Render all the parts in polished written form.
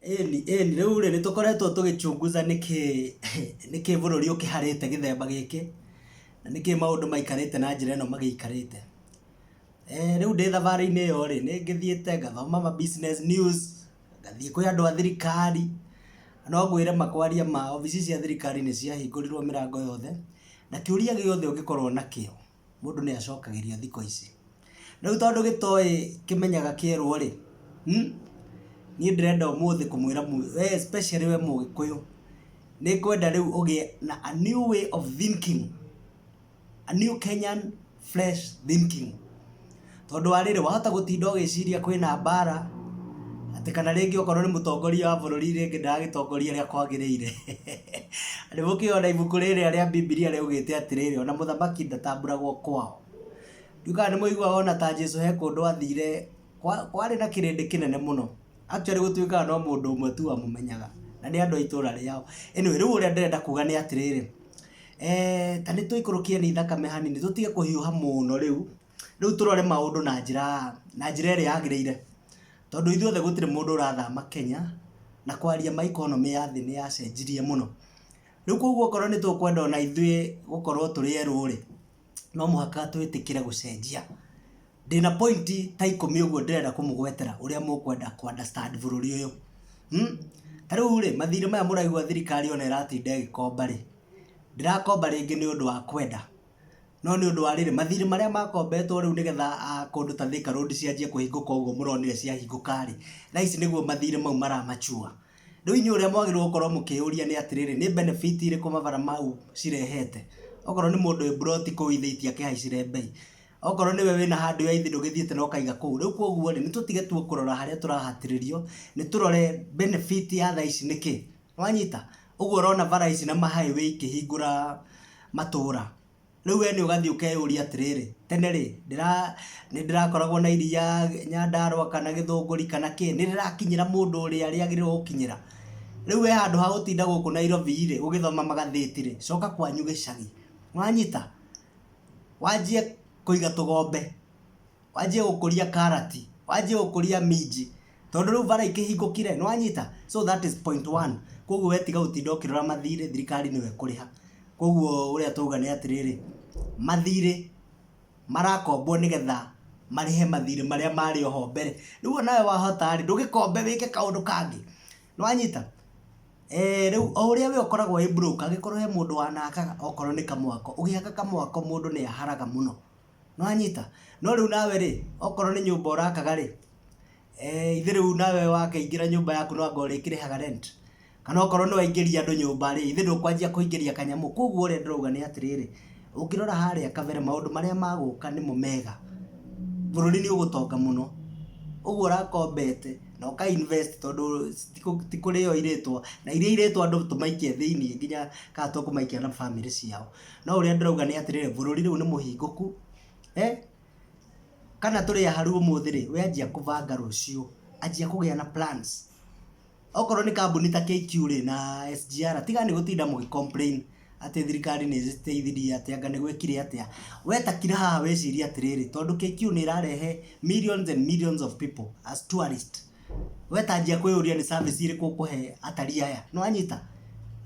Eni rĩu nĩ tũkoretwo tũgĩchunguza nĩkĩ bũrũri ũkĩharĩte gĩthemba gĩkĩ na nĩkĩ maũndũ maikarĩte na njĩra ĩno magĩikarĩte. Rĩu ndĩ thabarĩ-inĩ ĩyo rĩ nĩ ngĩthiĩte ngathoma ma business news, ngathiĩ kwĩ andũ a thirikari, no ngwĩre makwaria ma obici cia thirikari nĩ ciahingũrirwo mĩrango yothe, na kĩũria gĩothe ũngĩkorwo nakĩo mũndũ nĩ acokagĩrio thikũ ici. Rĩu tondũ gĩtoĩ kĩmenyaga kĩerwo rĩ, niĩ ndĩrenda ũmũthĩ kũmwĩra especially we Mũgĩkũyũ, nĩ kwenda rĩu ũgĩe na a new way of thinking, a new Kenyan fresh thinking. Tondũ wa rĩrĩ wahota gũtinda ũgĩciria kwĩna mbara atĩ kana rĩngĩ okorwo nĩ mũtongoria wa bũrũri rĩngĩ ndagĩtongoria ũrĩa kwagĩrĩire. Nĩ mũkĩona ibuku rĩrĩa rĩa Bibilia rĩugĩte atĩrĩrĩ, ona mũthamaki ndatambũragwo kwao. Ndiugaga nĩ mũiguaga ona ta Jesũ he kũndũ athire kwarĩ na kĩrĩndĩ kĩnene mũno. Actually gũtuĩkaga no mũndũ ũmwe tu wamũmenyaga na nĩ andũ a itũra rĩao. Anyway, rĩu ũrĩa ndĩrenda kuga nĩ atĩrĩrĩ, ta nĩ tũikũrũkie nĩ thakame hanini, tũtige kũhiũha mũno rĩu tũrore maũndũ na njĩra ĩrĩa yagĩrĩire. Tondũ ithuothe gũtirĩ mũndũ ũrathama Kenya na kwaria ma economy ya thĩ nĩ yacenjirie mũno. Rĩu koguo okorwo nĩ tũkwenda ona ithuĩ gũkorwo tũrĩ erũ rĩ, no mũhaka twĩtĩkĩre gũcenjia. Ndĩna point ta 10 ũguo ndĩrenda kũmũgwetera ũrĩa mũkwenda ku understand bũrũri ũyũ. Ta rĩu rĩ mathirĩ maya mũraigua thirikari ona ĩratinda ĩgĩkomba rĩ, ndĩrakomba rĩngĩ nĩ ũndũ wa kwenda, no nĩ ũndũ wa rĩrĩ mathirĩ marĩa makombetwo rĩu nĩgetha kũndũ ta Thika Road cianjie kũhingũka ũguo mũronire ciahingũka rĩ, na ici nĩguo mathirĩ mau maramachua. Rĩu inyuĩ ũrĩa mwagĩrĩirwo gũkorwo mũkĩũria nĩ atĩrĩrĩ, nĩ benefit irĩkũ mabara mau cirehete? Okorwo nĩ mũndũ wĩ broti kũu ithe itiakĩhaicire bei, okorwo nĩwe wĩna handũ ya ithe ndũgĩthiĩte na ũkaiga kũu. Rĩu koguo rĩ nĩtũtige tu kũrora harĩa tũrahatĩrĩrio, nĩ tũrore benefit ya thaa ici nĩkĩ. Wanyita ũguo ũrona bara ici na ma-highway ikĩhingũra matũra. Rĩu we nĩ ũgathiĩ ũkeyũria atĩrĩrĩ, tene rĩ nĩ ndĩrakoragwo na iria Nyandarua kana Gĩthũngũri kana kĩ, nĩ rĩrakinyĩra mũndũ ũrĩa rĩagĩrĩirwo gũkinyĩra. Rĩu we handũ ha gũtinda gũkũ Nairobi rĩ ũgĩthoma magathĩti rĩ, coka kwanyu gĩcagi. Wanyita wanjie kũiga tũgombe, wanjie gũkũria karati, wanjie gũkũria minji, tondũ rĩu bara ikĩhingũkire. Nĩ wanyita? So that is point 1. Koguo wetiga gũtinda ũkĩrora mathirĩ, thirikari nĩwe kũrĩha. Koguo ũrĩa tũuga nĩ atĩrĩrĩ, mathirĩ marakombwo nĩgetha marĩhe mathirĩ marĩa marĩ oho mbere. Rĩu nawe wahota rĩ ndũgĩkombe wĩke kaũndũ kangĩ. Nĩ wanyita? Rĩu o ũrĩa we ũkoragwo wĩ broke, angĩkorwo he mũndũ wanakaga okorwo nĩ kamwako, ũgĩaka kamwako mũndũ nĩ aharaga mũno. Nĩ wanyita? No rĩu nawe rĩ okorwo nĩ nyũmba ũrakaga rĩ, ithe rĩu nawe wakĩingĩra nyũmba yaku no anga ũrĩkĩrĩhaga rent, kana okorwo nĩ waingĩria andũ nyũmba rĩ ithe ndũkwanjia kũingĩria kanyamũ. Koguo ũrĩa ndĩrauga nĩ atĩrĩrĩ, ũngĩrora harĩa kabere maũndũ marĩa magũka nĩmo mega, bũrũri nĩ ũgũtonga mũno. Ũguo ũrakombete na ũka invest tondũ ti kũrĩo irĩtwo, na iria irĩtwo andũ tũmaikie thĩiniĩ nginya kana tũkũmaikia na family ciao. No ũrĩa ndĩrauga nĩ atĩrĩrĩ, bũrũri rĩu nĩ mũhingũku, kana tũrĩ haru ũmũthĩ rĩ, we anjia kũbanga rũciũ, anjia kũgĩa na plans. Okorwo nĩ kambuni ta KQ rĩ na SGR, tiga nĩ gũtinda mũgĩ-complain atĩ thirikari nĩ ziteithirie atĩ anga nĩ gwĩkire atĩa. We ta kira haha weciria atĩrĩrĩ, tondũ KQ nĩ ĩrarehe millions and millions of people as tourists. We ta anjia kwĩyũria nĩ service irĩkũ ũkũhe atarii aya. Nĩ wanyita?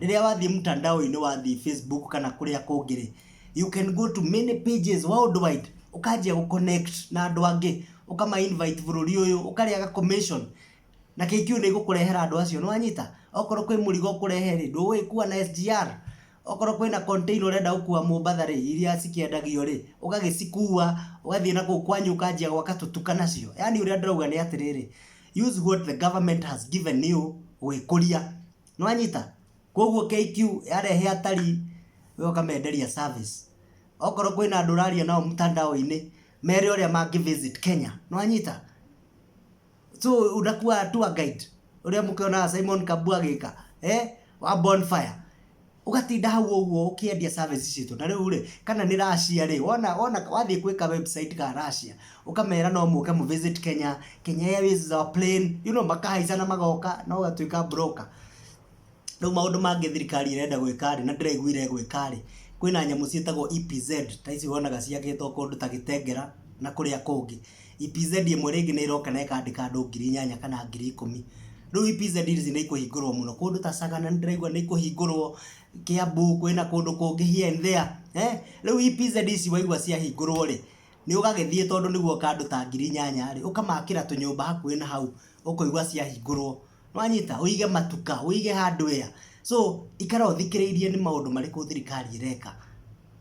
Rĩrĩa wathiĩ mtandao-inĩ, wathiĩ Facebook kana kũrĩa kũngĩ rĩ, you can go to many pages worldwide, ũkanjia gũconnect na andũ angĩ, ũkama invite bũrũri ũyũ, ũkarĩaga commission na KQ nĩ gũkũrehera andũ acio. Nĩ wanyita? Okorwo kwĩ mũrigo ũkũrehe rĩ ndũgũgĩkua na SGR, okorwo kwĩna container ũrenda gũkua Mombasa rĩ iria cikĩendagio rĩ ũgagĩcikua ũgathiĩ na kũu kwanyu ũkanjia gwaka tũtuka nacio. Yani ũrĩa ndĩrauga nĩ atĩrĩrĩ, use what the government has given you gwĩkũria. Nĩ wanyita? Koguo KQ yarehe atarii we ũkamenderia service. Okorwo kwĩna andũ ũraria nao mtandao-inĩ mere ũrĩa mangĩ visit Kenya. Nĩ wanyita? So unakuwa tour guide ũrĩa mũkĩona Simon Kabu agĩka wa bonfire, ũgatinda hau ũguo ũkĩendia services citũ. Na rĩu rĩ kana nĩ Russia rĩ, wona wathiĩ kwĩka website ka Russia ũkamera no mũke mu visit Kenya, Kenya Airways is our plane, you know, makahaica na magoka no gatuĩka broker. Rĩu maũndũ mangĩ thirikari ĩrenda gwĩka rĩ na ndĩraiguire gwĩka rĩ, kwĩna nyamũ ciĩtagwo EPZ ta ici wonaga ciakĩtwo kũndũ ta Gĩtengera na kũrĩa kũngĩ. EPZ ĩmwe rĩngĩ nĩ iroka na ĩkandĩka andũ 8,000 kana 10,000. riu pizza deals ni ikuhingurwo muno kundu ta Sagana ndiraigua ni ikuhingurwo Kiambu kwina kundu kungi here and there riu pizza deals waigua cia hingurwo ri ni ugagithie tondu niguo kandu ta ngiri nyanya ri ukamakira tunyumba hakuhi na hau ukoigua cia hingurwo nwanyita uige matuka uige hardware so ikara uthikiririe ni maundu mariku thirikari ireka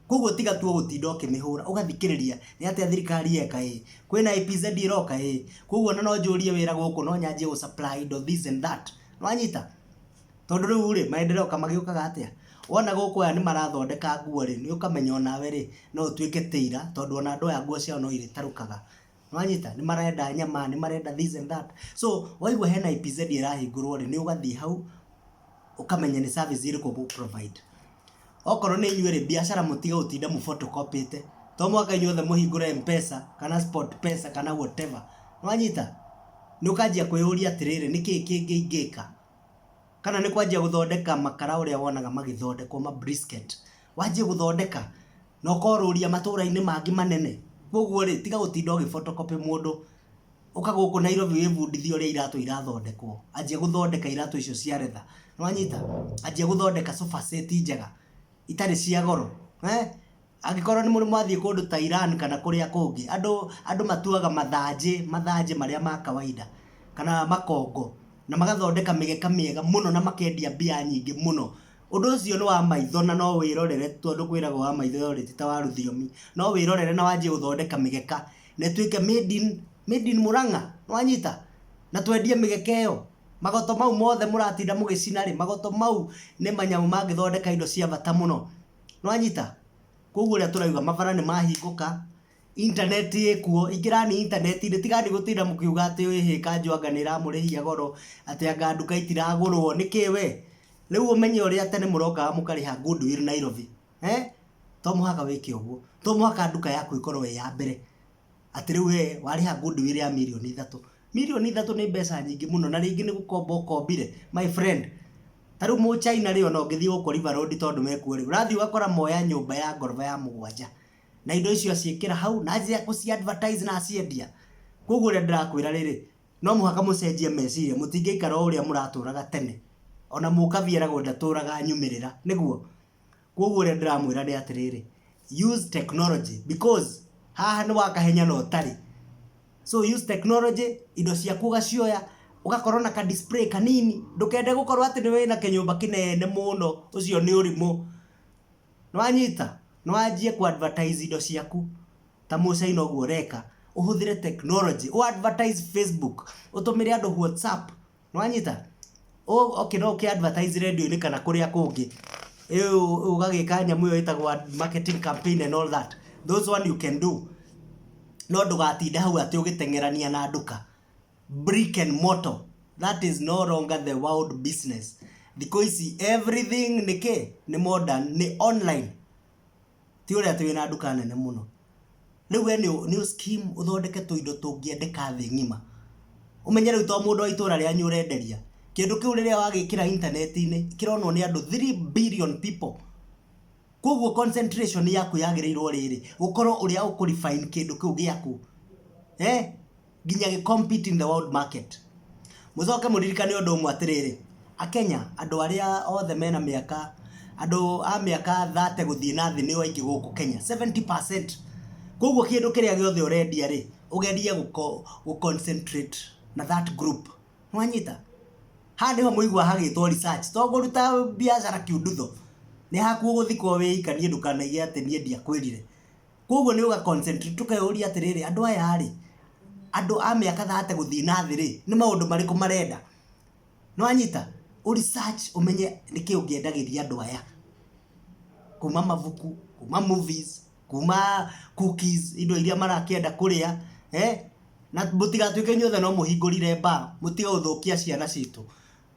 koguo tiga tu gutinda ukimihura ugathikiriria ni atia thirikari eka kwina pizza iroka koguo no njurie wira guku no nyanjie gu supply indo this and that nwanyita tondu riu ri maendeleo kamagiukaga atia wona guku aya ni marathondeka nguo ri ni ukamenya onawe ri no utuike teira tondu ona andu aya nguo ciao no iritarukaga nwanyita ni marenda nyama ni marenda this and that so waigua hena pizza irahingurwo ri ni ugathie hau ukamenya ni service iri ku provide okorwo ni inyuĩ rĩ biashara mutiga utinda mu photocopyte to mwaka inyuothe muhingure M-Pesa kana Sport Pesa kana whatever nwanyita ni ukanjia kwĩyũria atirĩrĩ niki kingi ingĩka kana ni kwanjia guthondeka makara uria wonaga magithondekwo ma brisket wanjie guthondeka no koruria matura-ini mangi manene koguo rĩ tiga gutinda ũgĩ-photocopy mũndũ ukaguku Nairobi wĩbundithia uria iratu irathondekwo anjia guthondeka iratu icio cia retha nwanyita anjia guthondeka sofa set njega itari cia goro angikorwo ni muri mwathie kundu ta Iran kana kuria kungi andu matuaga mathanji maria ma kawaida kana makongo na magathondeka migeka miega muno na makendia bia nyingi muno undu ucio ni wa maitho na no wirorere tondu kwiragwo wa maitho yori tita wa ruthiomi no wirorere na wanjie guthondeka migeka na tuike made in Murang'a nwanyita na twendie migeka iyo magoto mau mothe muratinda mugicina ri magoto mau ni manyamu mangithondeka indo cia bata muno nwanyita koguo ria turauga mabara ni mahinguka internet ikuo ingirani internet ni tigani gutinda mukiuga ati wi kanjwanga ni ramurihia goro ati anga nduka itiragurwo nikiwe riu umenye uria tene muroka mukariha goodwill Nairobi to muhaka wiki uguo to muhaka nduka yaku ikorwo ya mbere ati riu wariha goodwill ya milioni 3 milioni 3 ni mbeca nyingi muno na ringi ni gukomba ukombire my friend taru mu China ri ona ngithii guko River Road tondu mekuo ri urathi ugakora moya nyumba ya ngoroba ya mugwanja na indo icio ciikira hau na njia kuci advertise na ciendia koguo ri ndirakwira riri no muhaka mucenjie meciria mutingeikara uria muraturaga tene ona mukaviera gwenda turaga nyumirira niguo koguo ri ndiramwira ni atiriri use technology because haha ni wakahenya no tari so use technology indo ciaku gacioya ugakorwo na ka display kanini ndukende gukorwo ati ni wina kinyumba kinene muno ucio ni urimu nwanyita nwanjie ku advertise indo ciaku ta mucaina oguo reka uhuthire technology u advertise Facebook utumire andu WhatsApp nwanyita okay no ki advertise radio ni kana kuria kungi ugagika nyamu yo itagwo marketing campaign and all that those one you can do no ndugatinda hau ati ugitengerania na nduka brick and mortar that is no longer the world business because everything ni modern ni online ti uria ati wina nduka nene muno riu ni scheme uthondeke tuindo tungiendeka thi ngima umenye riu to mundu wa itura ria nyurenderia kindu kiu riria wagikira internet-ini kironwo ni andu 3 billion people koguo concentration yaku yagirirwo riri gukorwo uria ukurefine kindu kiu giaku ginya gi compete in the world market muzoke muririkane undu umwe atiriri akenya andu aria othe mena miaka andu a miaka 30 guthii na thi ni waingi guku Kenya 70% koguo kindu kiria giothe urendia ri ugerie gu concentrate na that group nwanyita handi ho muigwa hagitwo research to guruta biashara kiundutho ni haku guthikwo wiikanie ndukanaige ati nie ndia kwirire koguo ni uga concentrate tukayuria atiriri andu aya ari andu a miaka 30 guthii na thi ri ni maundu mariku marenda nwanyita u research umenye niki ungiendagiria andu aya kuma mavuku kuma movies kuma cookies indo iria marakienda kuria na mutigatuike inyuothe no muhingurire ba mutiga uthukia ciana citu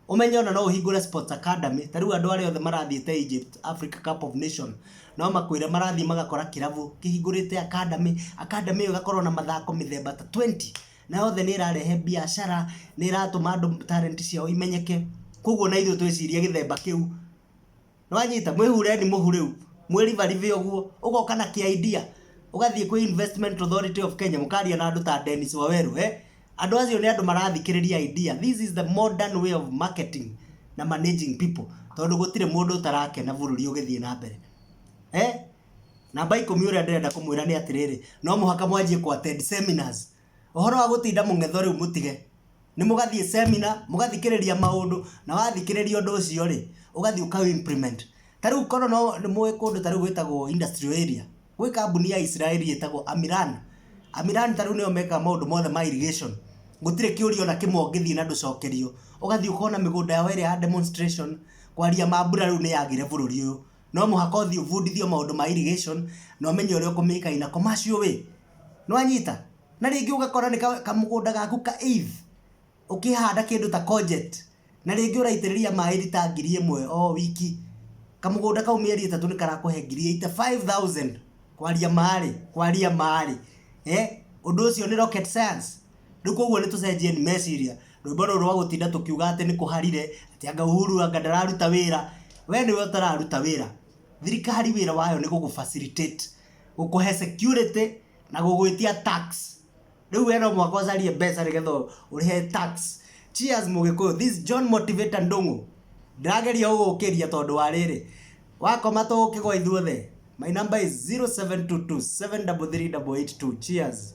umenye ona no uhingure sports academy tariu andu aria othe marathiite Egypt Africa Cup of Nation no makwire marathi magakora kiravu kihingurite academy igakorwo na mathako mithemba ta 20 na yothe ni irarehe biashara ni iratuma andu talent ciao imenyeke koguo na ithu twiciria githemba kiu nwanyita mwihureni muhuriu mwirivarive oguo ugoka na ki idea ugathie kwi Investment Authority of Kenya mukaria na andu ta Dennis Waweru Andu acio ni andu marathikiriria idea. This is the modern way of marketing na managing people. Tondu gutire mundu utarakena bururi ugithie na mbere. Namba 10 uria ndirenda kumwira ni atiriri, no muhaka mwanjie ku attend seminars. Ohoro wa gutinda mung'etho riu mutige. Ni mugathie seminar, mugathikiriria maundu, na wathikiriria undu ucio ri, ugathie uka implement. Tariu kono no ni mwe kundu tariu gwitagwo industrial area. Gwi kambuni ya Israeli yetagwo Amiran. Amiran tariu niyo meka maundu mothe ma irrigation. Gutire kiurio na kimwe ngithie na nducokerio. Ugathie ukona migunda ya were ya demonstration, kwaria mambura riu ni yagire bururi uyu. No muhaka uthie ubundithio maundu ma irrigation, no menye uria ukumika ina commercial way. No anyita. Na ringi ugakora ni kamugunda gaku ka eighth. Ukihanda kindu ta courgette. Na ringi uraitiriria mai lita 1000 o wiki. Kamugunda kau mieri 3 ni karakuhe 85,000 kwaria mari. Undu ucio ni rocket science. Riu koguo ni tucenjie ni meciria. Rwimbo ruru rwa gutinda tukiuga ati ni kuharire, ati anga Uhuru anga ndararuta wira. We niwe utararuta wira. Thirikari wira wayo ni gugu facilitate, gukuhe security na gugwitia tax. Riu we no mwako zarie mbeca nigetho urihe tax. Cheers Mugikuyu. This John Motivator Ndungu. Ndageria ugukiria tondu wa riri. Wakoma to ukigwa ithuothe. My number is 0722 733 882. Cheers.